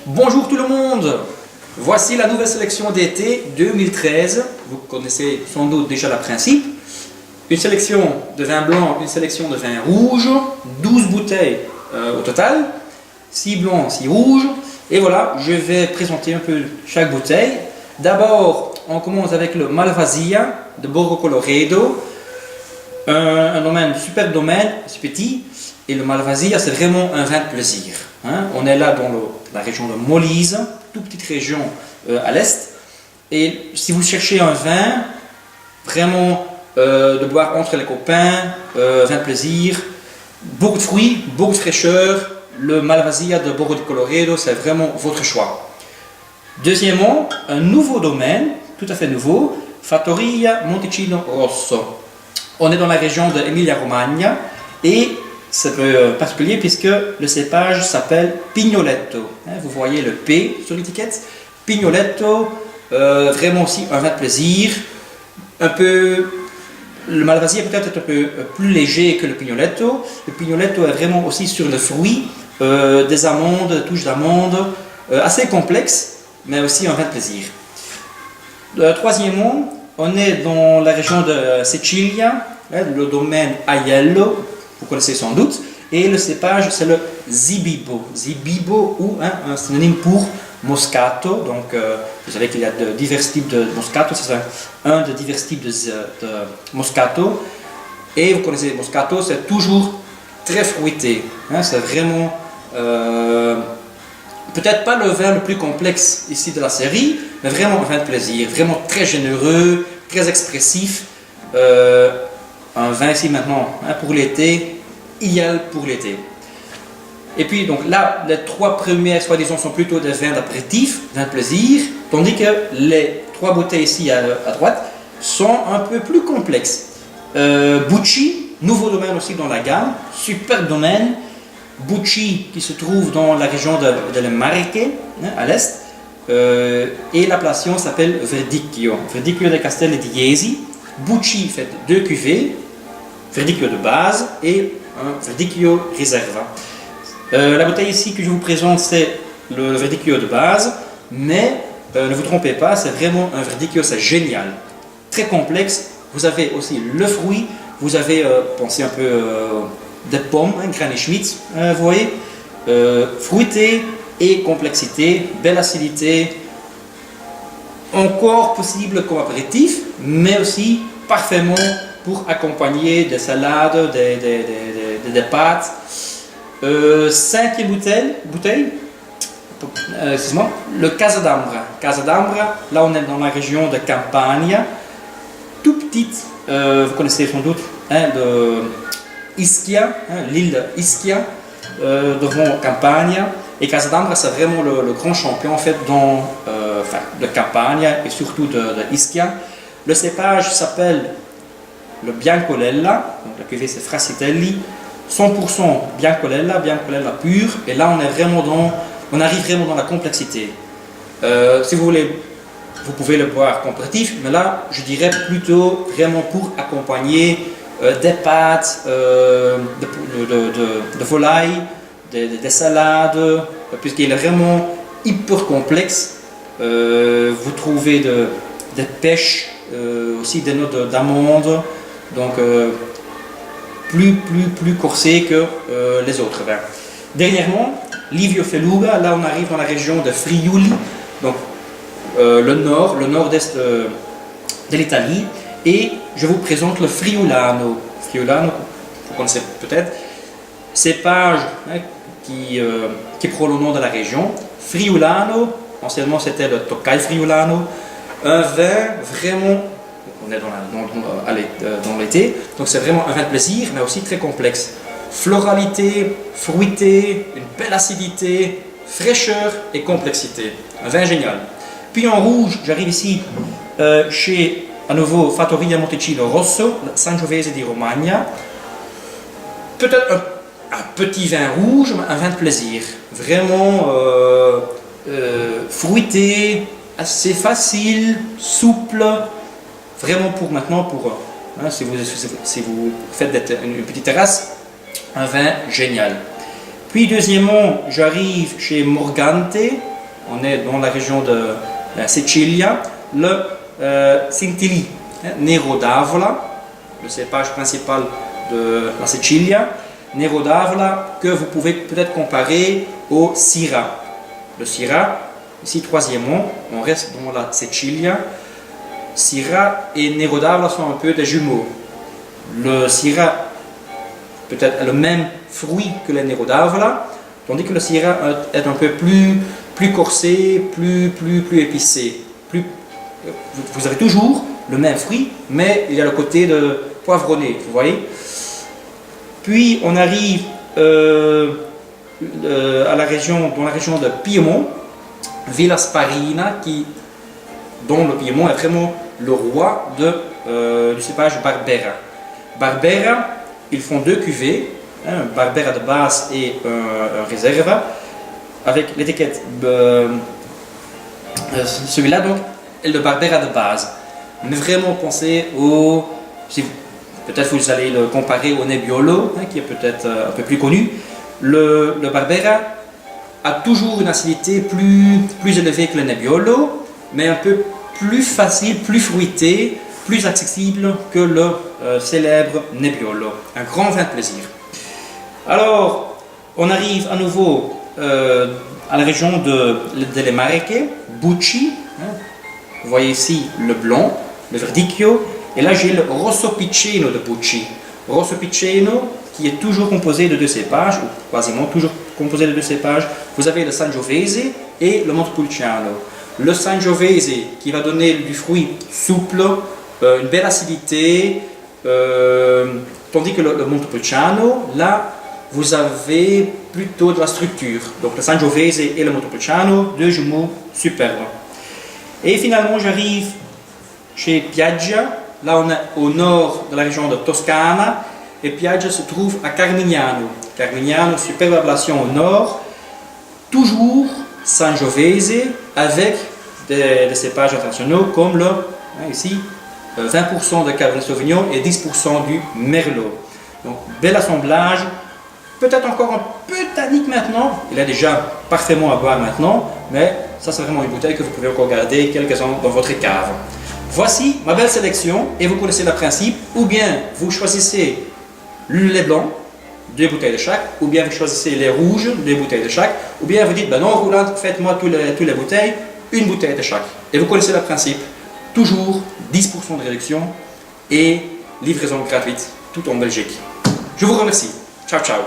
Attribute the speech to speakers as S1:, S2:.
S1: Bonjour tout le monde, voici la nouvelle sélection d'été 2013. Vous connaissez sans doute déjà le principe. Une sélection de vin blanc, une sélection de vin rouge, 12 bouteilles au total, 6 blancs, 6 rouges. Et voilà, je vais présenter un peu chaque bouteille. D'abord, on commence avec le Malvasia de Borgo Colloredo. Un domaine, super domaine, c'est petit. Et le Malvasia, c'est vraiment un vin de plaisir. On est là dans la région de Molise, toute petite région à l'est. Et si vous cherchez un vin, vraiment de boire entre les copains, vin de plaisir, beaucoup de fruits, beaucoup de fraîcheur, le Malvasia de Borgo Colloredo, c'est vraiment votre choix. Deuxièmement, un nouveau domaine, tout à fait nouveau, Fattoria Monticino Rosso. On est dans la région de Emilia-Romagna et c'est particulier puisque le cépage s'appelle Pignoletto. Vous voyez le P sur l'étiquette. Pignoletto, vraiment aussi un vin de plaisir. Le Malvasia peut-être un peu plus léger que le Pignoletto. Le Pignoletto est vraiment aussi sur le fruit, des amandes, touches d'amandes, assez complexe, mais aussi un vin de plaisir. Troisièmement, on est dans la région de Sicilia, le domaine Aiello, vous connaissez sans doute, et le cépage c'est le Zibibo. Zibibo ou un synonyme pour Moscato, donc vous savez qu'il y a divers types de Moscato, c'est un des divers types de Moscato, et vous connaissez Moscato, c'est toujours très fruité, c'est vraiment peut-être pas le vin le plus complexe ici de la série, mais vraiment un vin de plaisir, vraiment très généreux, très expressif. Un vin ici maintenant pour l'été, idéal pour l'été. Et puis donc là, les trois premières soi-disant sont plutôt des vins d'apéritif, vins de plaisir, tandis que les trois bouteilles ici à droite sont un peu plus complexes. Bucci, nouveau domaine aussi dans la gamme, super domaine. Bucci qui se trouve dans la région de Le Marche, à l'est, et l'appellation s'appelle Verdicchio, Verdicchio dei Castelli di Jesi. Bucci fait deux cuvées, Verdicchio de base et un Verdicchio Riserva. La bouteille ici que je vous présente c'est le Verdicchio de base, mais ne vous trompez pas, c'est vraiment un Verdicchio, c'est génial, très complexe. Vous avez aussi le fruit, vous avez pensé un peu des pommes, Granny Schmidt, vous voyez, fruité et complexité, belle acidité, encore possible comme apéritif, mais aussi parfaitement pour accompagner des salades, des pâtes. Cinquième bouteille, excuse-moi, le Casadambra. Casadambra, là on est dans la région de Campania, tout petite, vous connaissez sans doute, de Ischia, l'île de Ischia, devant Campania. Et Casadambra, c'est vraiment le grand champion en fait de Campania et surtout de Ischia. Le cépage s'appelle le Biancolella, donc la cuvée c'est Frassitelli, 100% Biancolella pur. Et là on arrive vraiment dans la complexité. Si vous voulez, vous pouvez le boire comparatif, mais là je dirais plutôt vraiment pour accompagner des pâtes, de volaille, des salades, puisqu'il est vraiment hyper complexe. Vous trouvez des pêches, aussi des notes d'amandes, donc plus corsé que les autres vins. Dernièrement, Livio Feluga, là on arrive dans la région de Friuli, donc le nord-est de l'Italie, et je vous présente le Friulano. Friulano, vous connaissez peut-être, cépage qui prend le nom de la région. Friulano, anciennement c'était le Tokai Friulano, un vin vraiment, on est dans l'été, donc c'est vraiment un vin de plaisir, mais aussi très complexe. Floralité, fruité, une belle acidité, fraîcheur et complexité. Un vin génial. Puis en rouge, j'arrive ici chez à nouveau Fattoria Monticino Rosso, Sangiovese di Romagna. Peut-être un petit vin rouge, mais un vin de plaisir. Vraiment fruité, assez facile, souple. Vraiment pour maintenant, si vous faites une petite terrasse, un vin génial. Puis deuxièmement, j'arrive chez Morgante, on est dans la région de la Sicilia, le Scintili, Nero d'Avola, le cépage principal de la Sicilia, Nero d'Avola, que vous pouvez peut-être comparer au Syrah. Le Syrah, ici troisièmement, on reste dans la Sicilia. Syrah et Nero d'Avola sont un peu des jumeaux. Le Syrah peut-être le même fruit que le Nero d'Avola, tandis que le Syrah est un peu plus corsé, plus épicé. Vous avez toujours le même fruit, mais il y a le côté de poivronné, vous voyez. Puis on arrive dans la région de Piémont, Villa Sparina, dont le Piémont est vraiment le roi du cépage Barbera. Barbera, ils font deux cuvées, un Barbera de base et un Reserva, avec l'étiquette celui-là donc est le Barbera de base. Mais vraiment pensez peut-être vous allez le comparer au Nebbiolo, qui est peut-être un peu plus connu. Le Barbera a toujours une acidité plus élevée que le Nebbiolo, mais un peu plus facile, plus fruité, plus accessible que le célèbre Nebbiolo. Un grand vin de plaisir. Alors, on arrive à nouveau à la région delle Marche, Bucci. Vous voyez ici le blanc, le Verdicchio, et là j'ai le Rosso Piceno de Bucci. Rosso Piceno qui est toujours composé de deux cépages, ou quasiment toujours composé de deux cépages. Vous avez le Sangiovese et le Montepulciano. Le Sangiovese qui va donner du fruit souple, une belle acidité, tandis que le Montepulciano, là, vous avez plutôt de la structure. Donc le Sangiovese et le Montepulciano, deux jumeaux superbes. Et finalement, j'arrive chez Piaggia. Là, on est au nord de la région de Toscana. Et Piaggia se trouve à Carmignano. Carmignano, superbe appellation au nord. Toujours Sangiovese avec des cépages internationaux comme ici, 20% de Cabernet Sauvignon et 10% du Merlot. Donc, bel assemblage. Peut-être encore un peu tannique maintenant. Il est déjà parfaitement à boire maintenant. Mais ça, c'est vraiment une bouteille que vous pouvez encore garder quelques-uns dans votre cave. Voici ma belle sélection et vous connaissez le principe. Ou bien vous choisissez les blancs, 2 bouteilles de chaque, ou bien vous choisissez les rouges, 2 bouteilles de chaque, ou bien vous dites, non, roulante, faites-moi toutes les bouteilles, 1 bouteille de chaque. Et vous connaissez le principe. Toujours 10% de réduction et livraison gratuite, tout en Belgique. Je vous remercie. Ciao, ciao.